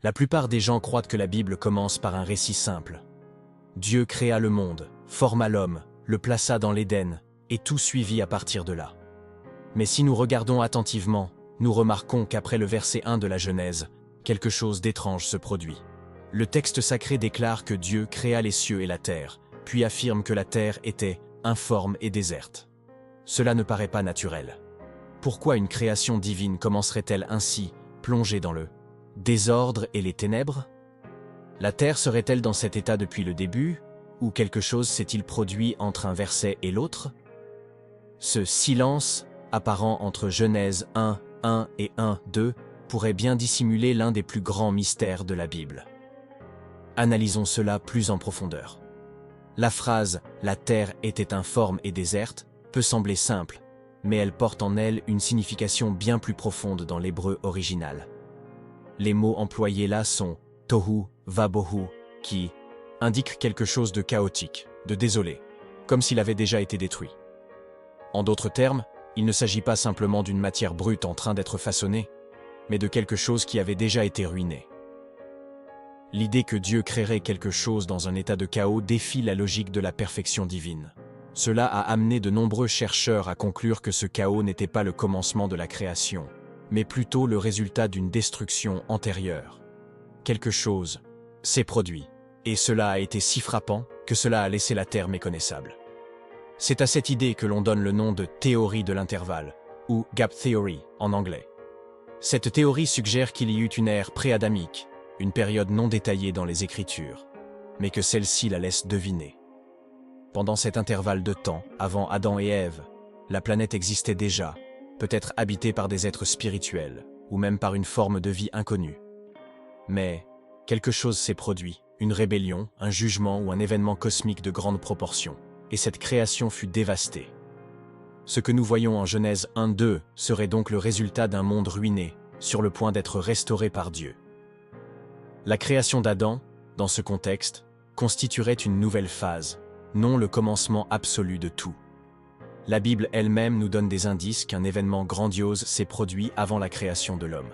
La plupart des gens croient que la Bible commence par un récit simple. Dieu créa le monde, forma l'homme, le plaça dans l'Éden, et tout suivit à partir de là. Mais si nous regardons attentivement, nous remarquons qu'après le verset 1 de la Genèse, quelque chose d'étrange se produit. Le texte sacré déclare que Dieu créa les cieux et la terre, puis affirme que la terre était informe et déserte. Cela ne paraît pas naturel. Pourquoi une création divine commencerait-elle ainsi, plongée dans le désordre et les ténèbres? La terre serait-elle dans cet état depuis le début, ou quelque chose s'est-il produit entre un verset et l'autre? Ce silence apparent entre Genèse 1:1 et 1:2 pourrait bien dissimuler l'un des plus grands mystères de la Bible. Analysons cela plus en profondeur. La phrase « la terre était informe et déserte » peut sembler simple, mais elle porte en elle une signification bien plus profonde dans l'hébreu original. Les mots employés là sont « tohu vabohu » qui indiquent quelque chose de chaotique, de désolé, comme s'il avait déjà été détruit. En d'autres termes, il ne s'agit pas simplement d'une matière brute en train d'être façonnée, mais de quelque chose qui avait déjà été ruiné. L'idée que Dieu créerait quelque chose dans un état de chaos défie la logique de la perfection divine. Cela a amené de nombreux chercheurs à conclure que ce chaos n'était pas le commencement de la création, mais plutôt le résultat d'une destruction antérieure. Quelque chose s'est produit, et cela a été si frappant que cela a laissé la Terre méconnaissable. C'est à cette idée que l'on donne le nom de théorie de l'intervalle, ou gap theory en anglais. Cette théorie suggère qu'il y eut une ère pré-adamique, une période non détaillée dans les Écritures, mais que celle-ci la laisse deviner. Pendant cet intervalle de temps, avant Adam et Ève, la planète existait déjà, peut-être habitée par des êtres spirituels, ou même par une forme de vie inconnue. Mais quelque chose s'est produit, une rébellion, un jugement ou un événement cosmique de grande proportion, et cette création fut dévastée. Ce que nous voyons en Genèse 1:2 serait donc le résultat d'un monde ruiné, sur le point d'être restauré par Dieu. La création d'Adam, dans ce contexte, constituerait une nouvelle phase, non le commencement absolu de tout. La Bible elle-même nous donne des indices qu'un événement grandiose s'est produit avant la création de l'homme.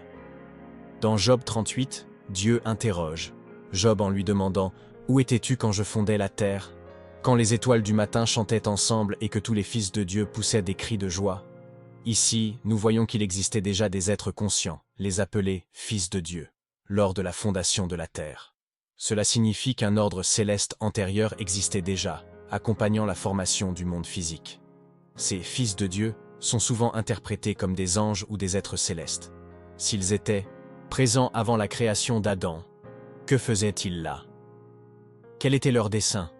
Dans Job 38, Dieu interroge Job en lui demandant « Où étais-tu quand je fondais la terre ? Quand les étoiles du matin chantaient ensemble et que tous les fils de Dieu poussaient des cris de joie ?» Ici, nous voyons qu'il existait déjà des êtres conscients, les appelés « fils de Dieu », lors de la fondation de la terre. Cela signifie qu'un ordre céleste antérieur existait déjà, accompagnant la formation du monde physique. Ces fils de Dieu sont souvent interprétés comme des anges ou des êtres célestes. S'ils étaient présents avant la création d'Adam, que faisaient-ils là? Quel était leur dessein?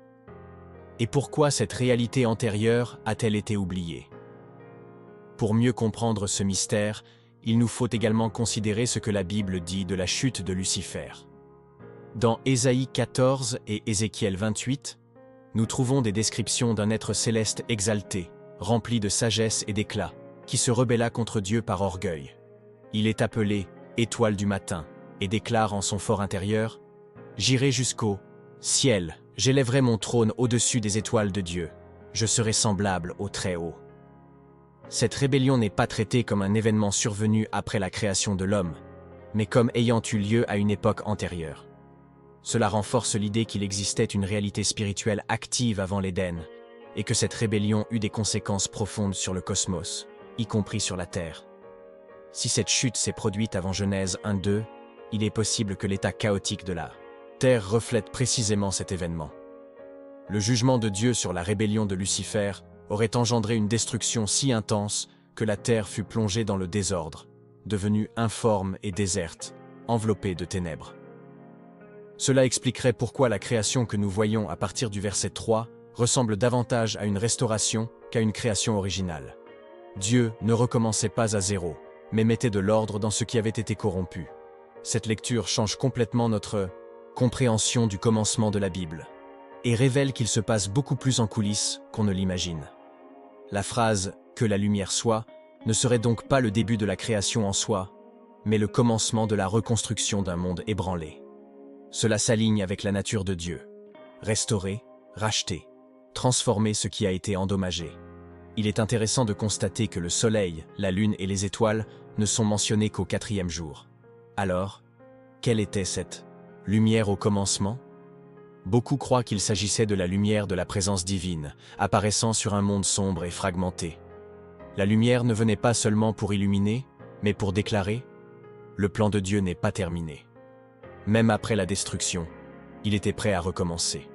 Et pourquoi cette réalité antérieure a-t-elle été oubliée? Pour mieux comprendre ce mystère, il nous faut également considérer ce que la Bible dit de la chute de Lucifer. Dans Ésaïe 14 et Ézéchiel 28, nous trouvons des descriptions d'un être céleste exalté, rempli de sagesse et d'éclat, qui se rebella contre Dieu par orgueil. Il est appelé « étoile du matin » et déclare en son fort intérieur « J'irai jusqu'au ciel, j'élèverai mon trône au-dessus des étoiles de Dieu, je serai semblable au Très-Haut. » Cette rébellion n'est pas traitée comme un événement survenu après la création de l'homme, mais comme ayant eu lieu à une époque antérieure. Cela renforce l'idée qu'il existait une réalité spirituelle active avant l'Éden, et que cette rébellion eut des conséquences profondes sur le cosmos, y compris sur la Terre. Si cette chute s'est produite avant Genèse 1:2, il est possible que l'état chaotique de la Terre reflète précisément cet événement. Le jugement de Dieu sur la rébellion de Lucifer aurait engendré une destruction si intense que la Terre fut plongée dans le désordre, devenue informe et déserte, enveloppée de ténèbres. Cela expliquerait pourquoi la création que nous voyons à partir du verset 3 ressemble davantage à une restauration qu'à une création originale. Dieu ne recommençait pas à zéro, mais mettait de l'ordre dans ce qui avait été corrompu. Cette lecture change complètement notre compréhension du commencement de la Bible et révèle qu'il se passe beaucoup plus en coulisses qu'on ne l'imagine. La phrase « que la lumière soit » ne serait donc pas le début de la création en soi, mais le commencement de la reconstruction d'un monde ébranlé. Cela s'aligne avec la nature de Dieu. Restaurer, racheter, transformer ce qui a été endommagé. Il est intéressant de constater que le soleil, la lune et les étoiles ne sont mentionnés qu'au 4e jour. Alors, Quelle était cette lumière au commencement? Beaucoup croient qu'il s'agissait de la lumière de la présence divine, apparaissant sur un monde sombre et fragmenté. La lumière ne venait pas seulement pour illuminer, mais pour déclarer « Le plan de Dieu n'est pas terminé ». Même après la destruction, il était prêt à recommencer.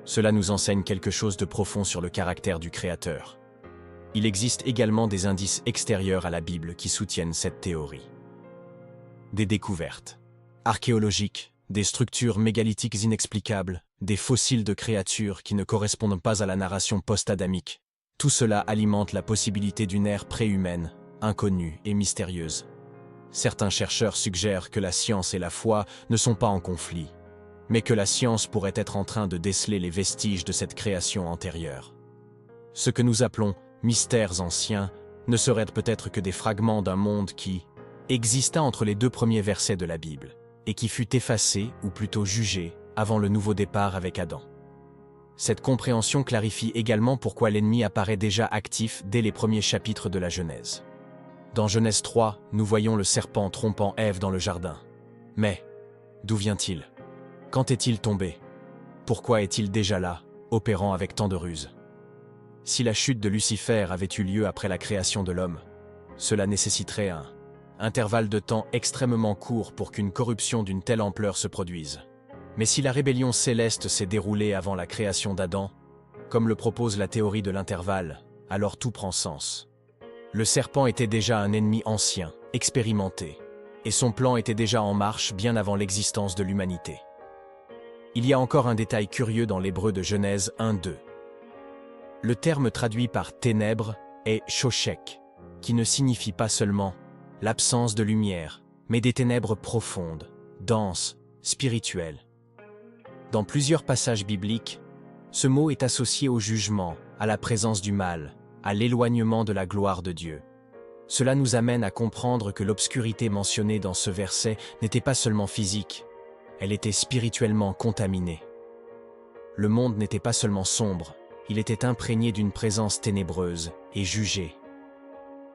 Cela nous enseigne quelque chose de profond sur le caractère du Créateur. Il existe également des indices extérieurs à la Bible qui soutiennent cette théorie. Des découvertes archéologiques, des structures mégalithiques inexplicables, des fossiles de créatures qui ne correspondent pas à la narration post-adamique. Tout cela alimente la possibilité d'une ère préhumaine, inconnue et mystérieuse. Certains chercheurs suggèrent que la science et la foi ne sont pas en conflit, mais que la science pourrait être en train de déceler les vestiges de cette création antérieure. Ce que nous appelons mystères anciens ne seraient peut-être que des fragments d'un monde qui exista entre les deux premiers versets de la Bible, et qui fut effacé, ou plutôt jugé, avant le nouveau départ avec Adam. Cette compréhension clarifie également pourquoi l'ennemi apparaît déjà actif dès les premiers chapitres de la Genèse. Dans Genèse 3, nous voyons le serpent trompant Ève dans le jardin. Mais, d'où vient-il? Quand est-il tombé? Pourquoi est-il déjà là, opérant avec tant de ruse? Si la chute de Lucifer avait eu lieu après la création de l'homme, cela nécessiterait un intervalle de temps extrêmement court pour qu'une corruption d'une telle ampleur se produise. Mais si la rébellion céleste s'est déroulée avant la création d'Adam, comme le propose la théorie de l'intervalle, alors tout prend sens. Le serpent était déjà un ennemi ancien, expérimenté, et son plan était déjà en marche bien avant l'existence de l'humanité. Il y a encore un détail curieux dans l'hébreu de Genèse 1-2. Le terme traduit par ténèbres est choshek, qui ne signifie pas seulement l'absence de lumière, mais des ténèbres profondes, denses, spirituelles. Dans plusieurs passages bibliques, ce mot est associé au jugement, à la présence du mal, à l'éloignement de la gloire de Dieu. Cela nous amène à comprendre que l'obscurité mentionnée dans ce verset n'était pas seulement physique, elle était spirituellement contaminée. Le monde n'était pas seulement sombre, il était imprégné d'une présence ténébreuse et jugée.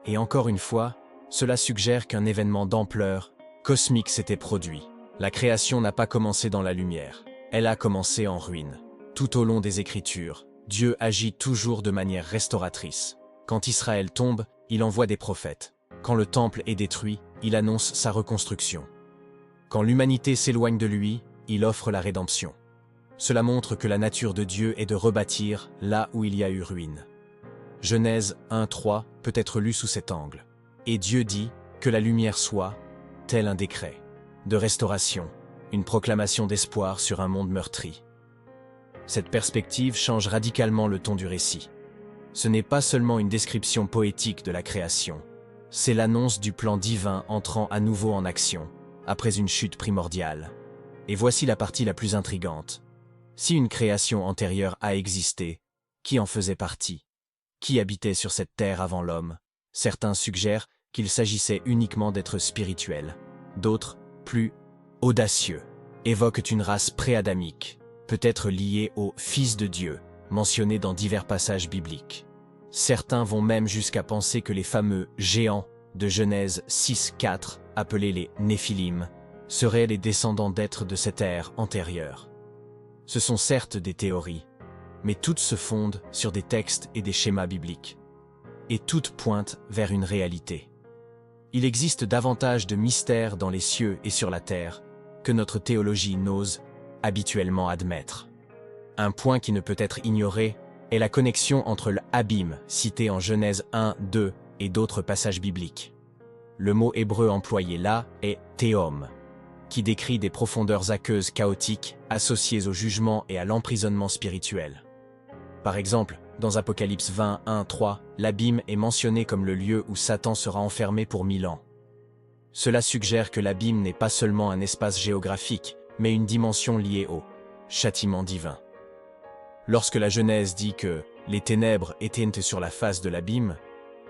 Et encore une fois, cela suggère qu'un événement d'ampleur cosmique s'était produit. La création n'a pas commencé dans la lumière, elle a commencé en ruine. Tout au long des Écritures, Dieu agit toujours de manière restauratrice. Quand Israël tombe, il envoie des prophètes. Quand le temple est détruit, il annonce sa reconstruction. Quand l'humanité s'éloigne de lui, il offre la rédemption. Cela montre que la nature de Dieu est de rebâtir là où il y a eu ruine. Genèse 1:3 peut être lu sous cet angle. Et Dieu dit que la lumière soit, tel un décret, de restauration, une proclamation d'espoir sur un monde meurtri. Cette perspective change radicalement le ton du récit. Ce n'est pas seulement une description poétique de la création, c'est l'annonce du plan divin entrant à nouveau en action, après une chute primordiale. Et voici la partie la plus intrigante. Si une création antérieure a existé, qui en faisait partie? Qui habitait sur cette terre avant l'homme? Certains suggèrent qu'il s'agissait uniquement d'êtres spirituels. D'autres, plus audacieux, évoquent une race pré-adamique, peut-être liée au Fils de Dieu, mentionné dans divers passages bibliques. Certains vont même jusqu'à penser que les fameux géants de Genèse 6:4, appelés les Néphilim, seraient les descendants d'êtres de cette ère antérieure. Ce sont certes des théories, mais toutes se fondent sur des textes et des schémas bibliques. Et toutes pointent vers une réalité. Il existe davantage de mystères dans les cieux et sur la terre que notre théologie n'ose habituellement admettre. Un point qui ne peut être ignoré est la connexion entre l'abîme cité en Genèse 1-2 et d'autres passages bibliques. Le mot hébreu employé là est théom, qui décrit des profondeurs aqueuses chaotiques associées au jugement et à l'emprisonnement spirituel. Par exemple, dans Apocalypse 20:1-3, l'abîme est mentionné comme le lieu où Satan sera enfermé pour 1000 ans. Cela suggère que l'abîme n'est pas seulement un espace géographique, mais une dimension liée au châtiment divin. Lorsque la Genèse dit que les ténèbres étaient sur la face de l'abîme,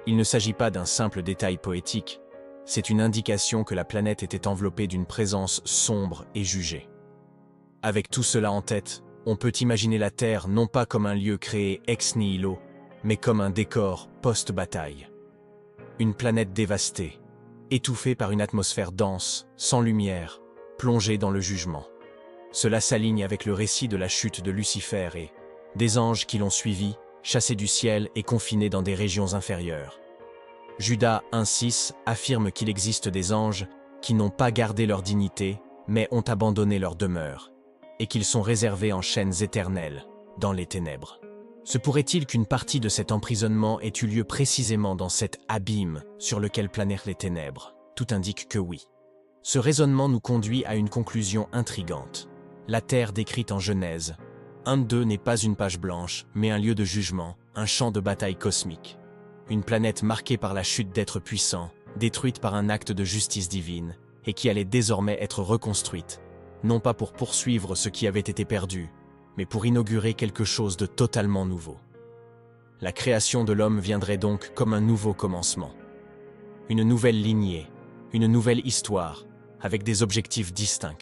il ne s'agit pas d'un simple détail poétique, c'est une indication que la planète était enveloppée d'une présence sombre et jugée. Avec tout cela en tête, on peut imaginer la Terre non pas comme un lieu créé ex nihilo, mais comme un décor post-bataille. Une planète dévastée, étouffée par une atmosphère dense, sans lumière, plongée dans le jugement. Cela s'aligne avec le récit de la chute de Lucifer et des anges qui l'ont suivi, chassés du ciel et confinés dans des régions inférieures. Judas 1,6 affirme qu'il existe des anges qui n'ont pas gardé leur dignité, mais ont abandonné leur demeure, et qu'ils sont réservés en chaînes éternelles, dans les ténèbres. Se pourrait-il qu'une partie de cet emprisonnement ait eu lieu précisément dans cet abîme sur lequel planèrent les ténèbres? Tout indique que oui. Ce raisonnement nous conduit à une conclusion intrigante. La terre décrite en Genèse 1-2 n'est pas une page blanche, mais un lieu de jugement, un champ de bataille cosmique. Une planète marquée par la chute d'êtres puissants, détruite par un acte de justice divine, et qui allait désormais être reconstruite, non pas pour poursuivre ce qui avait été perdu, mais pour inaugurer quelque chose de totalement nouveau. La création de l'homme viendrait donc comme un nouveau commencement. Une nouvelle lignée, une nouvelle histoire, avec des objectifs distincts.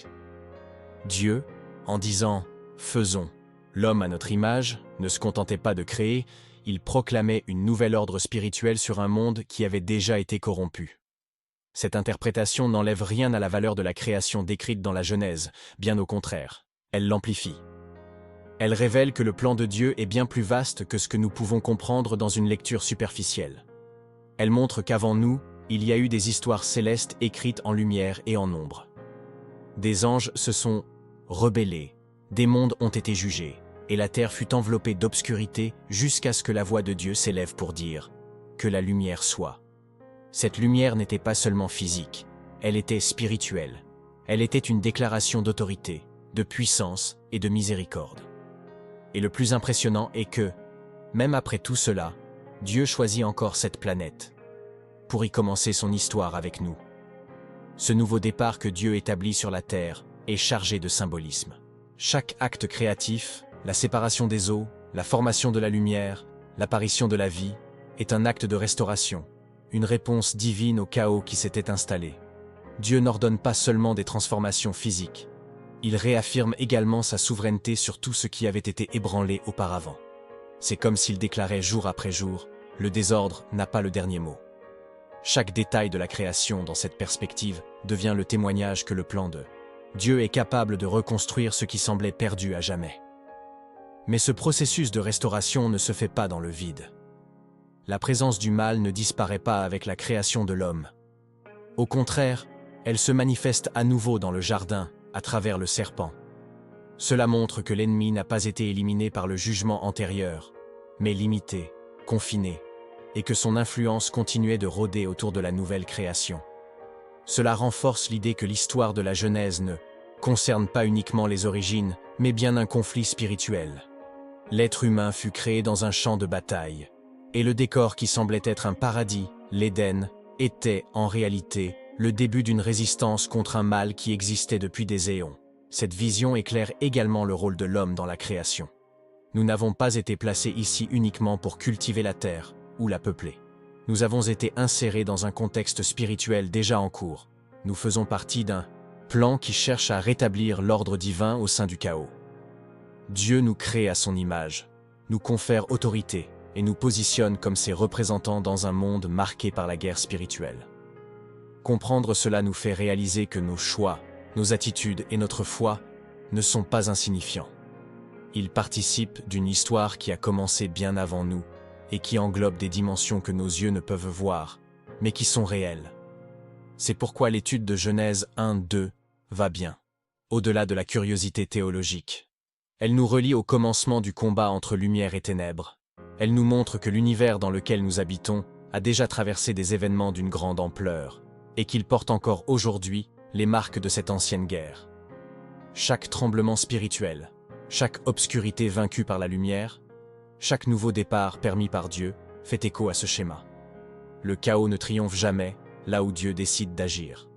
Dieu, en disant « Faisons l'homme à notre image », ne se contentait pas de créer, il proclamait une nouvelle ordre spirituel sur un monde qui avait déjà été corrompu. Cette interprétation n'enlève rien à la valeur de la création décrite dans la Genèse, bien au contraire, elle l'amplifie. Elle révèle que le plan de Dieu est bien plus vaste que ce que nous pouvons comprendre dans une lecture superficielle. Elle montre qu'avant nous, il y a eu des histoires célestes écrites en lumière et en ombre. Des anges se sont rebellés, des mondes ont été jugés, et la terre fut enveloppée d'obscurité jusqu'à ce que la voix de Dieu s'élève pour dire « Que la lumière soit ». Cette lumière n'était pas seulement physique, elle était spirituelle. Elle était une déclaration d'autorité, de puissance et de miséricorde. Et le plus impressionnant est que, même après tout cela, Dieu choisit encore cette planète pour y commencer son histoire avec nous. Ce nouveau départ que Dieu établit sur la terre est chargé de symbolisme. Chaque acte créatif, la séparation des eaux, la formation de la lumière, l'apparition de la vie, est un acte de restauration, une réponse divine au chaos qui s'était installé. Dieu n'ordonne pas seulement des transformations physiques, il réaffirme également sa souveraineté sur tout ce qui avait été ébranlé auparavant. C'est comme s'il déclarait jour après jour, le désordre n'a pas le dernier mot. Chaque détail de la création dans cette perspective devient le témoignage que le plan de Dieu est capable de reconstruire ce qui semblait perdu à jamais. Mais ce processus de restauration ne se fait pas dans le vide. La présence du mal ne disparaît pas avec la création de l'homme. Au contraire, elle se manifeste à nouveau dans le jardin, à travers le serpent. Cela montre que l'ennemi n'a pas été éliminé par le jugement antérieur, mais limité, confiné, et que son influence continuait de rôder autour de la nouvelle création. Cela renforce l'idée que l'histoire de la Genèse ne concerne pas uniquement les origines, mais bien un conflit spirituel. L'être humain fut créé dans un champ de bataille, et le décor qui semblait être un paradis, l'Éden, était, en réalité, le début d'une résistance contre un mal qui existait depuis des éons. Cette vision éclaire également le rôle de l'homme dans la création. Nous n'avons pas été placés ici uniquement pour cultiver la terre ou la peupler. Nous avons été insérés dans un contexte spirituel déjà en cours. Nous faisons partie d'un plan qui cherche à rétablir l'ordre divin au sein du chaos. Dieu nous crée à son image, nous confère autorité et nous positionne comme ses représentants dans un monde marqué par la guerre spirituelle. Comprendre cela nous fait réaliser que nos choix, nos attitudes et notre foi ne sont pas insignifiants. Ils participent d'une histoire qui a commencé bien avant nous et qui englobe des dimensions que nos yeux ne peuvent voir, mais qui sont réelles. C'est pourquoi l'étude de Genèse 1-2 va bien, au-delà de la curiosité théologique. Elle nous relie au commencement du combat entre lumière et ténèbres. Elle nous montre que l'univers dans lequel nous habitons a déjà traversé des événements d'une grande ampleur, et qu'il porte encore aujourd'hui les marques de cette ancienne guerre. Chaque tremblement spirituel, chaque obscurité vaincue par la lumière, chaque nouveau départ permis par Dieu fait écho à ce schéma. Le chaos ne triomphe jamais là où Dieu décide d'agir.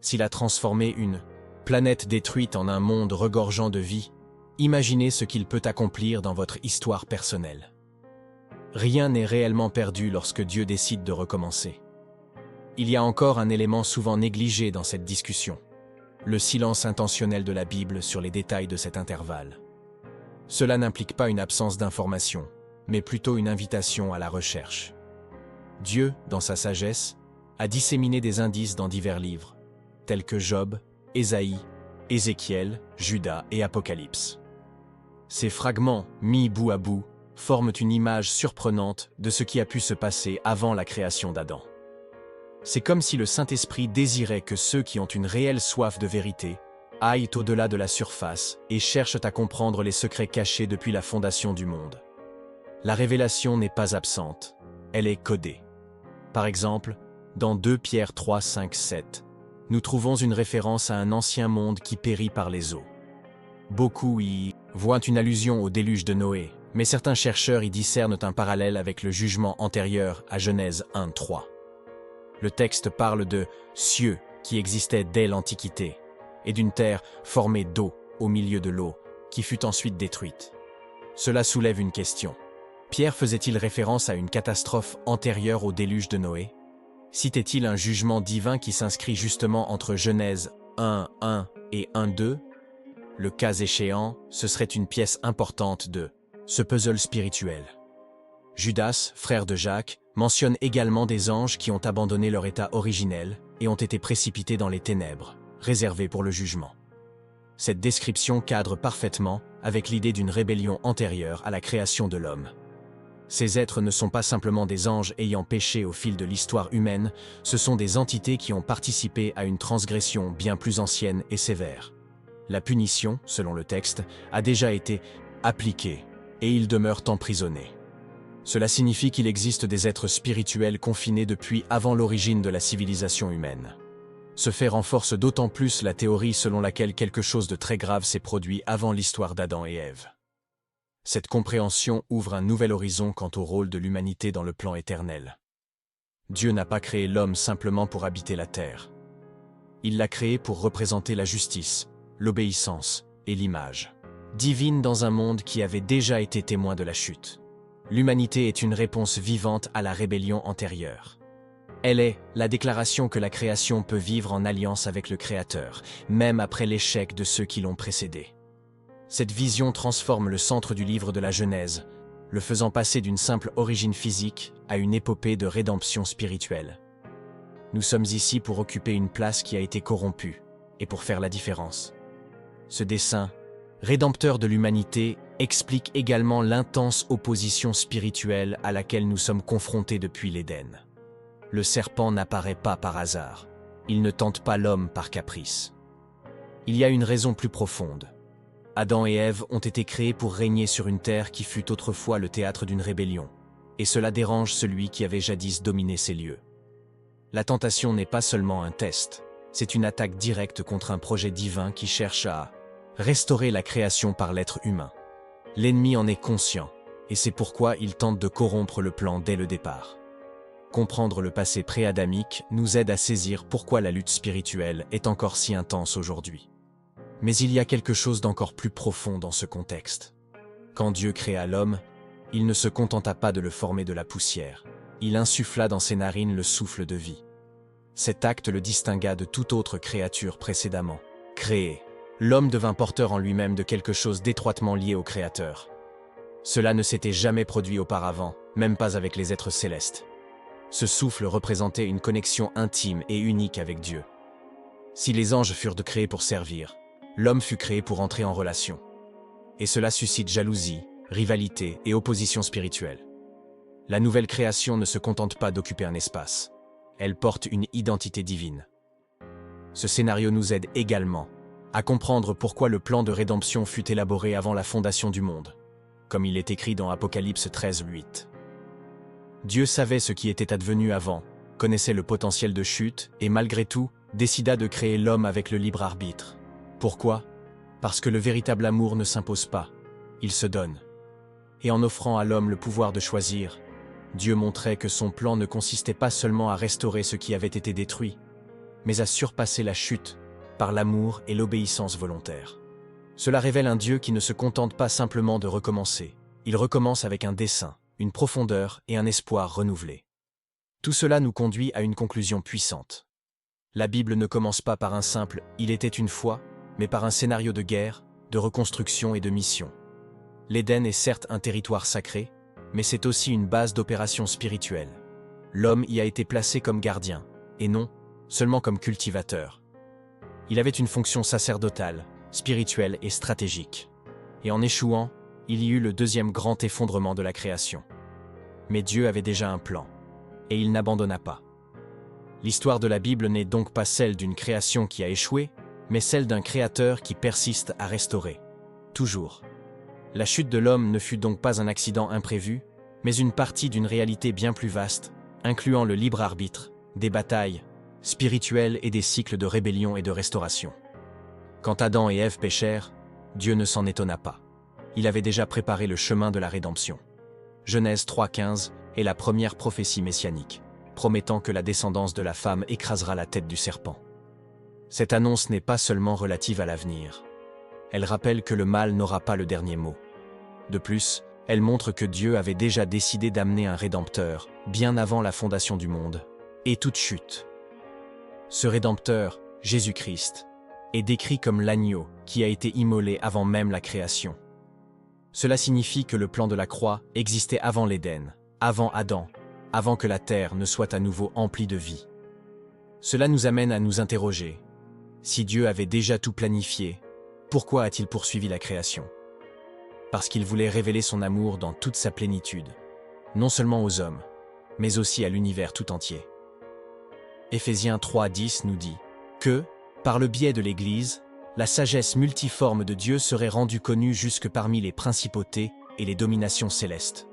S'il a transformé une planète détruite en un monde regorgeant de vie, imaginez ce qu'il peut accomplir dans votre histoire personnelle. Rien n'est réellement perdu lorsque Dieu décide de recommencer. Il y a encore un élément souvent négligé dans cette discussion, le silence intentionnel de la Bible sur les détails de cet intervalle. Cela n'implique pas une absence d'information, mais plutôt une invitation à la recherche. Dieu, dans sa sagesse, a disséminé des indices dans divers livres, tels que Job, Ésaïe, Ézéchiel, Judas et Apocalypse. Ces fragments, mis bout à bout, forment une image surprenante de ce qui a pu se passer avant la création d'Adam. C'est comme si le Saint-Esprit désirait que ceux qui ont une réelle soif de vérité aillent au-delà de la surface et cherchent à comprendre les secrets cachés depuis la fondation du monde. La révélation n'est pas absente, elle est codée. Par exemple, dans 2 Pierre 3, 5, 7, nous trouvons une référence à un ancien monde qui périt par les eaux. Beaucoup y voient une allusion au déluge de Noé, mais certains chercheurs y discernent un parallèle avec le jugement antérieur à Genèse 1, 3. Le texte parle de cieux qui existaient dès l'Antiquité et d'une terre formée d'eau au milieu de l'eau qui fut ensuite détruite. Cela soulève une question. Pierre faisait-il référence à une catastrophe antérieure au déluge de Noé? Citait-il un jugement divin qui s'inscrit justement entre Genèse 1, 1 et 1, 2? Le cas échéant, ce serait une pièce importante de ce puzzle spirituel. Judas, frère de Jacques, mentionne également des anges qui ont abandonné leur état originel et ont été précipités dans les ténèbres, réservées pour le jugement. Cette description cadre parfaitement avec l'idée d'une rébellion antérieure à la création de l'homme. Ces êtres ne sont pas simplement des anges ayant péché au fil de l'histoire humaine, ce sont des entités qui ont participé à une transgression bien plus ancienne et sévère. La punition, selon le texte, a déjà été appliquée et ils demeurent emprisonnés. Cela signifie qu'il existe des êtres spirituels confinés depuis avant l'origine de la civilisation humaine. Ce fait renforce d'autant plus la théorie selon laquelle quelque chose de très grave s'est produit avant l'histoire d'Adam et Ève. Cette compréhension ouvre un nouvel horizon quant au rôle de l'humanité dans le plan éternel. Dieu n'a pas créé l'homme simplement pour habiter la terre. Il l'a créé pour représenter la justice, l'obéissance et l'image divine dans un monde qui avait déjà été témoin de la chute. L'humanité est une réponse vivante à la rébellion antérieure. Elle est la déclaration que la création peut vivre en alliance avec le Créateur, même après l'échec de ceux qui l'ont précédé. Cette vision transforme le centre du livre de la Genèse, le faisant passer d'une simple origine physique à une épopée de rédemption spirituelle. Nous sommes ici pour occuper une place qui a été corrompue, et pour faire la différence. Ce dessein, rédempteur de l'humanité, explique également l'intense opposition spirituelle à laquelle nous sommes confrontés depuis l'Éden. Le serpent n'apparaît pas par hasard. Il ne tente pas l'homme par caprice. Il y a une raison plus profonde. Adam et Ève ont été créés pour régner sur une terre qui fut autrefois le théâtre d'une rébellion, et cela dérange celui qui avait jadis dominé ces lieux. La tentation n'est pas seulement un test, c'est une attaque directe contre un projet divin qui cherche à restaurer la création par l'être humain. L'ennemi en est conscient, et c'est pourquoi il tente de corrompre le plan dès le départ. Comprendre le passé pré-adamique nous aide à saisir pourquoi la lutte spirituelle est encore si intense aujourd'hui. Mais il y a quelque chose d'encore plus profond dans ce contexte. Quand Dieu créa l'homme, il ne se contenta pas de le former de la poussière. Il insuffla dans ses narines le souffle de vie. Cet acte le distingua de toute autre créature précédemment créée. L'homme devint porteur en lui-même de quelque chose d'étroitement lié au Créateur. Cela ne s'était jamais produit auparavant, même pas avec les êtres célestes. Ce souffle représentait une connexion intime et unique avec Dieu. Si les anges furent créés pour servir, l'homme fut créé pour entrer en relation. Et cela suscite jalousie, rivalité et opposition spirituelle. La nouvelle création ne se contente pas d'occuper un espace. Elle porte une identité divine. Ce scénario nous aide également à comprendre pourquoi le plan de rédemption fut élaboré avant la fondation du monde, comme il est écrit dans Apocalypse 13, 8. Dieu savait ce qui était advenu avant, connaissait le potentiel de chute et malgré tout, décida de créer l'homme avec le libre arbitre. Pourquoi? Parce que le véritable amour ne s'impose pas, il se donne. Et en offrant à l'homme le pouvoir de choisir, Dieu montrait que son plan ne consistait pas seulement à restaurer ce qui avait été détruit, mais à surpasser la chute par l'amour et l'obéissance volontaire. Cela révèle un Dieu qui ne se contente pas simplement de recommencer, il recommence avec un dessein, une profondeur et un espoir renouvelés. Tout cela nous conduit à une conclusion puissante. La Bible ne commence pas par un simple « il était une fois », mais par un scénario de guerre, de reconstruction et de mission. L'Éden est certes un territoire sacré, mais c'est aussi une base d'opération spirituelle. L'homme y a été placé comme gardien, et non seulement comme cultivateur. Il avait une fonction sacerdotale, spirituelle et stratégique. Et en échouant, il y eut le deuxième grand effondrement de la création. Mais Dieu avait déjà un plan, et il n'abandonna pas. L'histoire de la Bible n'est donc pas celle d'une création qui a échoué, mais celle d'un créateur qui persiste à restaurer. Toujours. La chute de l'homme ne fut donc pas un accident imprévu, mais une partie d'une réalité bien plus vaste, incluant le libre arbitre, des batailles spirituelles et des cycles de rébellion et de restauration. Quand Adam et Ève péchèrent, Dieu ne s'en étonna pas. Il avait déjà préparé le chemin de la rédemption. Genèse 3,15 est la première prophétie messianique, promettant que la descendance de la femme écrasera la tête du serpent. Cette annonce n'est pas seulement relative à l'avenir. Elle rappelle que le mal n'aura pas le dernier mot. De plus, elle montre que Dieu avait déjà décidé d'amener un Rédempteur, bien avant la fondation du monde, et toute chute. Ce Rédempteur, Jésus-Christ, est décrit comme l'agneau qui a été immolé avant même la création. Cela signifie que le plan de la croix existait avant l'Éden, avant Adam, avant que la terre ne soit à nouveau emplie de vie. Cela nous amène à nous interroger. Si Dieu avait déjà tout planifié, pourquoi a-t-il poursuivi la création? Parce qu'il voulait révéler son amour dans toute sa plénitude, non seulement aux hommes, mais aussi à l'univers tout entier. Éphésiens 3,10 nous dit que, par le biais de l'Église, la sagesse multiforme de Dieu serait rendue connue jusque parmi les principautés et les dominations célestes.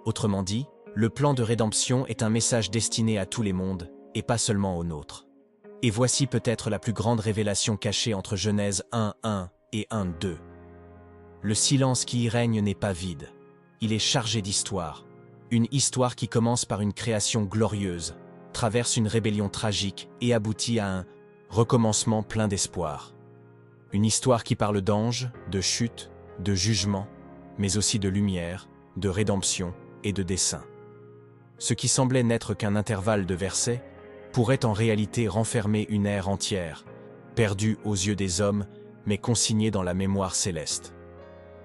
Autrement dit, le plan de rédemption est un message destiné à tous les mondes, et pas seulement aux nôtres. Et voici peut-être la plus grande révélation cachée entre Genèse 1,1 et 1,2. Le silence qui y règne n'est pas vide. Il est chargé d'histoire. Une histoire qui commence par une création glorieuse, traverse une rébellion tragique et aboutit à un recommencement plein d'espoir. Une histoire qui parle d'anges, de chute, de jugement, mais aussi de lumière, de rédemption et de dessein. Ce qui semblait n'être qu'un intervalle de versets pourrait en réalité renfermer une ère entière, perdue aux yeux des hommes, mais consignée dans la mémoire céleste.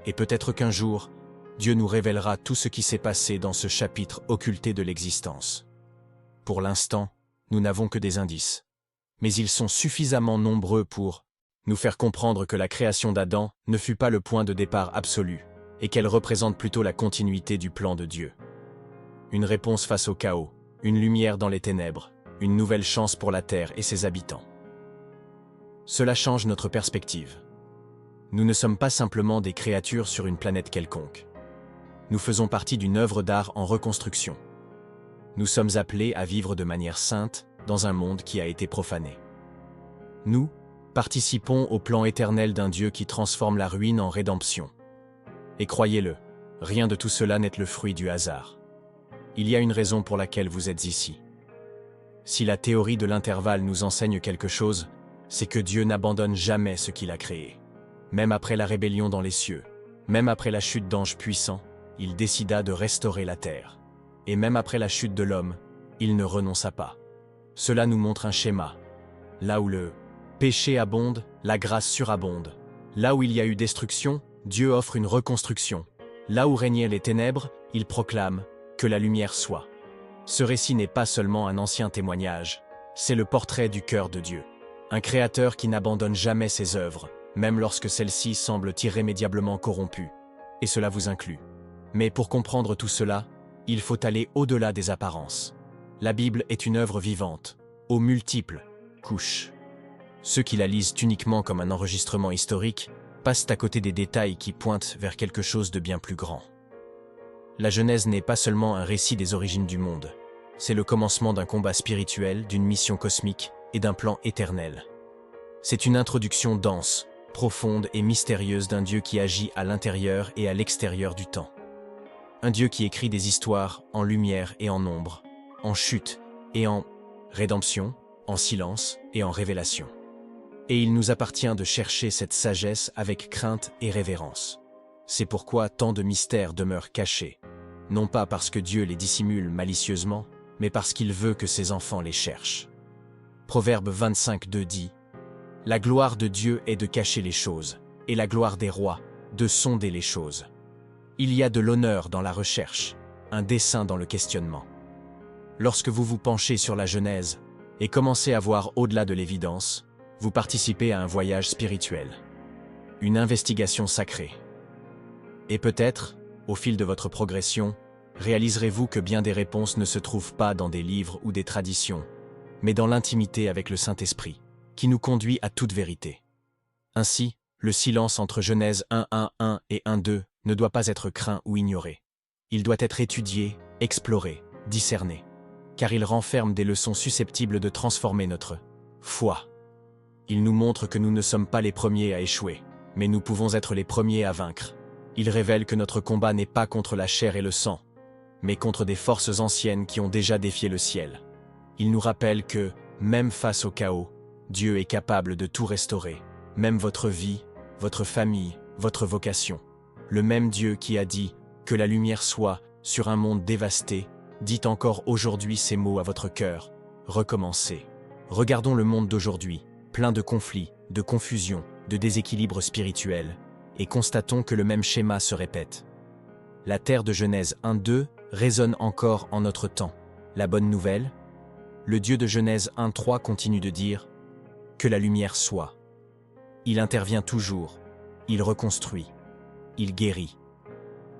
Et peut-être qu'un jour, Dieu nous révélera tout ce qui s'est passé dans ce chapitre occulté de l'existence. Pour l'instant, nous n'avons que des indices, mais ils sont suffisamment nombreux pour nous faire comprendre que la création d'Adam ne fut pas le point de départ absolu, et qu'elle représente plutôt la continuité du plan de Dieu. Une réponse face au chaos, une lumière dans les ténèbres, une nouvelle chance pour la Terre et ses habitants. Cela change notre perspective. Nous ne sommes pas simplement des créatures sur une planète quelconque. Nous faisons partie d'une œuvre d'art en reconstruction. Nous sommes appelés à vivre de manière sainte dans un monde qui a été profané. Nous participons au plan éternel d'un Dieu qui transforme la ruine en rédemption. Et croyez-le, rien de tout cela n'est le fruit du hasard. Il y a une raison pour laquelle vous êtes ici. Si la théorie de l'intervalle nous enseigne quelque chose, c'est que Dieu n'abandonne jamais ce qu'il a créé. Même après la rébellion dans les cieux, même après la chute d'anges puissants, il décida de restaurer la terre. Et même après la chute de l'homme, il ne renonça pas. Cela nous montre un schéma. Là où le péché abonde, la grâce surabonde. Là où il y a eu destruction, Dieu offre une reconstruction. Là où régnaient les ténèbres, il proclame « que la lumière soit ». Ce récit n'est pas seulement un ancien témoignage, c'est le portrait du cœur de Dieu. Un créateur qui n'abandonne jamais ses œuvres, même lorsque celles-ci semblent irrémédiablement corrompues. Et cela vous inclut. Mais pour comprendre tout cela, il faut aller au-delà des apparences. La Bible est une œuvre vivante, aux multiples couches. Ceux qui la lisent uniquement comme un enregistrement historique passent à côté des détails qui pointent vers quelque chose de bien plus grand. La Genèse n'est pas seulement un récit des origines du monde, c'est le commencement d'un combat spirituel, d'une mission cosmique et d'un plan éternel. C'est une introduction dense, profonde et mystérieuse d'un Dieu qui agit à l'intérieur et à l'extérieur du temps. Un Dieu qui écrit des histoires en lumière et en ombre, en chute et en rédemption, en silence et en révélation. Et il nous appartient de chercher cette sagesse avec crainte et révérence. C'est pourquoi tant de mystères demeurent cachés, non pas parce que Dieu les dissimule malicieusement, mais parce qu'il veut que ses enfants les cherchent. Proverbe 25:2 dit « La gloire de Dieu est de cacher les choses, et la gloire des rois, de sonder les choses. » Il y a de l'honneur dans la recherche, un dessein dans le questionnement. Lorsque vous vous penchez sur la Genèse et commencez à voir au-delà de l'évidence, vous participez à un voyage spirituel, une investigation sacrée. Et peut-être, au fil de votre progression, réaliserez-vous que bien des réponses ne se trouvent pas dans des livres ou des traditions, mais dans l'intimité avec le Saint-Esprit, qui nous conduit à toute vérité. Ainsi, le silence entre Genèse 1:1 et 1:2 ne doit pas être craint ou ignoré. Il doit être étudié, exploré, discerné, car il renferme des leçons susceptibles de transformer notre foi. Il nous montre que nous ne sommes pas les premiers à échouer, mais nous pouvons être les premiers à vaincre. Il révèle que notre combat n'est pas contre la chair et le sang, mais contre des forces anciennes qui ont déjà défié le ciel. Il nous rappelle que, même face au chaos, Dieu est capable de tout restaurer, même votre vie, votre famille, votre vocation. Le même Dieu qui a dit « que la lumière soit » sur un monde dévasté, dit encore aujourd'hui ces mots à votre cœur. Recommencez. Regardons le monde d'aujourd'hui, plein de conflits, de confusion, de déséquilibres spirituels, et constatons que le même schéma se répète. La terre de Genèse 1:2 résonne encore en notre temps. La bonne nouvelle? Le Dieu de Genèse 1:3 continue de dire « que la lumière soit ». Il intervient toujours, il reconstruit, il guérit.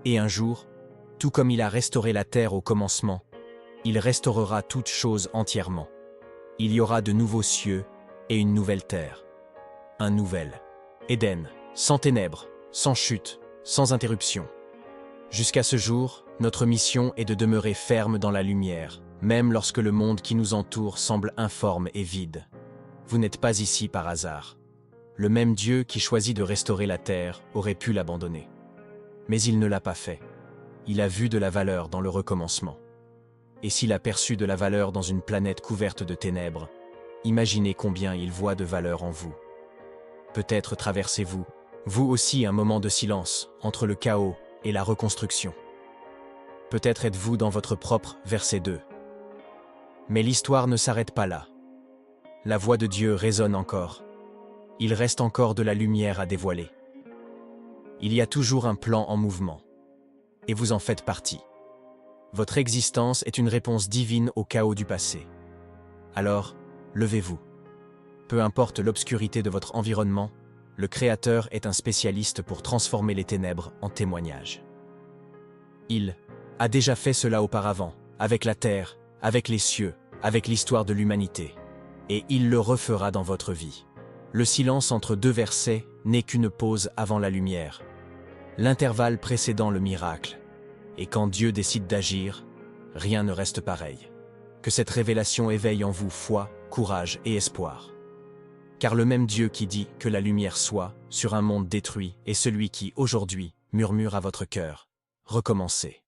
Et un jour, tout comme il a restauré la terre au commencement, il restaurera toute chose entièrement. Il y aura de nouveaux cieux et une nouvelle terre. Un nouvel Éden, sans ténèbres, sans chute, sans interruption. Jusqu'à ce jour, notre mission est de demeurer ferme dans la lumière, même lorsque le monde qui nous entoure semble informe et vide. Vous n'êtes pas ici par hasard. Le même Dieu qui choisit de restaurer la terre aurait pu l'abandonner. Mais il ne l'a pas fait. Il a vu de la valeur dans le recommencement. Et s'il a perçu de la valeur dans une planète couverte de ténèbres, imaginez combien il voit de valeur en vous. Peut-être traversez-vous, vous aussi, un moment de silence entre le chaos et la reconstruction. Peut-être êtes-vous dans votre propre verset 2. Mais l'histoire ne s'arrête pas là. La voix de Dieu résonne encore. Il reste encore de la lumière à dévoiler. Il y a toujours un plan en mouvement. Et vous en faites partie. Votre existence est une réponse divine au chaos du passé. Alors, levez-vous. Peu importe l'obscurité de votre environnement, le Créateur est un spécialiste pour transformer les ténèbres en témoignages. Il a déjà fait cela auparavant, avec la terre, avec les cieux, avec l'histoire de l'humanité. Et il le refera dans votre vie. Le silence entre deux versets n'est qu'une pause avant la lumière. L'intervalle précédant le miracle. Et quand Dieu décide d'agir, rien ne reste pareil. Que cette révélation éveille en vous foi, courage et espoir. Car le même Dieu qui dit que la lumière soit sur un monde détruit est celui qui, aujourd'hui, murmure à votre cœur. Recommencez.